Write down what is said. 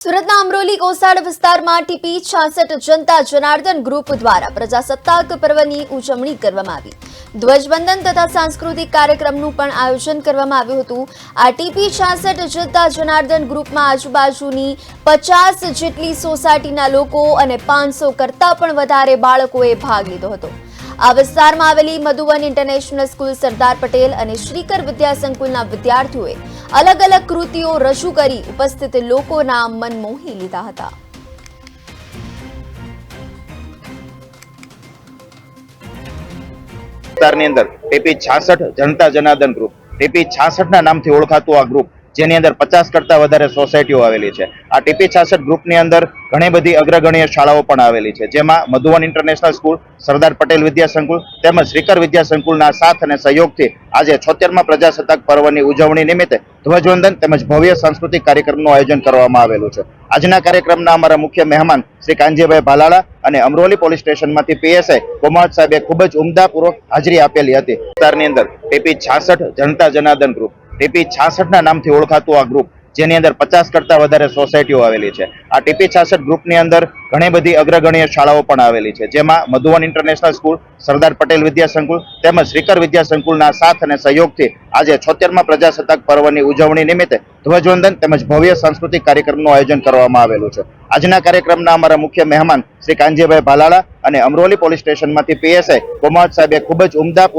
સુરતના અમરોલી કોસાડ વિસ્તારમાં ટીપી 66 જનતા જનાર્દન ગ્રુપ દ્વારા પ્રજાસત્તાક પર્વની ઉજવણી કરવામાં આવી। ધ્વજવંદન તથા સાંસ્કૃતિક કાર્યક્રમનું પણ આયોજન કરવામાં આવ્યું હતું। આ ટીપી 66 જનતા જનાર્દન ગ્રુપમાં આજુબાજુની 50 જેટલી સોસાયટીના લોકો અને 500 કરતાં પણ વધારે બાળકોએ ભાગ લીધો હતો। આ વિસ્તારમાં આવેલી મધુવન ઇન્ટરનેશનલ સ્કૂલ, સરદાર પટેલ અને શ્રીકર વિદ્યાસંકુલના વિદ્યાર્થીઓએ અલગ અલગ કૃતિઓ રજૂ કરી ઉપસ્થિત લોકોના મન મોહી લીધા હતા। વિસ્તારની અંદર ટીપી 66 જનતા જનાર્દન ગ્રુપ, ટીપી 66 ના નામથી ઓળખાતું આ ગ્રુપ, જેની અંદર 50 કરતાં વધારે સોસાયટીઓ આવેલી છે। આ ટીપી 66 ગ્રુપની અંદર ઘણી બધી અગ્રગણ્ય શાળાઓ પણ આવેલી છે, જેમાં મધુવન ઇન્ટરનેશનલ સ્કૂલ, સરદાર પટેલ વિદ્યાસંકુલ તેમજ શ્રીકર વિદ્યાસંકુલના સાથ અને સહયોગથી આજે 76મા પ્રજાસત્તાક પર્વની ઉજવણી નિમિત્તે ધ્વજવંદન તેમજ ભવ્ય સાંસ્કૃતિક કાર્યક્રમનું આયોજન કરવામાં આવેલું છે। આજના કાર્યક્રમના અમારા મુખ્ય મહેમાન શ્રી કાનજીભાઈ ભાલાળા અને અમરોલી પોલીસ સ્ટેશનમાંથી પીએસઆઈ કોમાવત સાહેબે ખૂબ જ ઉમદાપૂર્વક હાજરી આપેલી હતી। વિસ્તારની અંદર ટીપી 66 જનતા જનાર્દન ગ્રુપ, ટીપી 66 ના નામથી ઓળખાતું આ ગ્રુપ, જેની અંદર 50 કરતાં વધારે સોસાયટીઓ આવેલી છે। આ ટીપી 66 ગ્રુપની અંદર ઘણી બધી અગ્રગણ્ય શાળાઓ પણ આવેલી છે, જેમાં મધુવન ઇન્ટરનેશનલ સ્કૂલ, સરદાર પટેલ વિદ્યાસંકુલ તેમજ શ્રીકર વિદ્યાસંકુલના સાથ અને સહયોગથી આજે 76મા પ્રજાસત્તાક પર્વની ઉજવણી નિમિત્તે ધ્વજવંદન તેમજ ભવ્ય સાંસ્કૃતિક કાર્યક્રમનું આયોજન કરવામાં આવેલું છે। આજના કાર્યક્રમના અમારા મુખ્ય મહેમાન શ્રી કાનજીભાઈ ભાલાળા અને અમરોલી પોલીસ સ્ટેશનમાંથી પીએસઆઈ કોમાવત સાહેબે ખૂબ જ ઉમદાપૂર્વક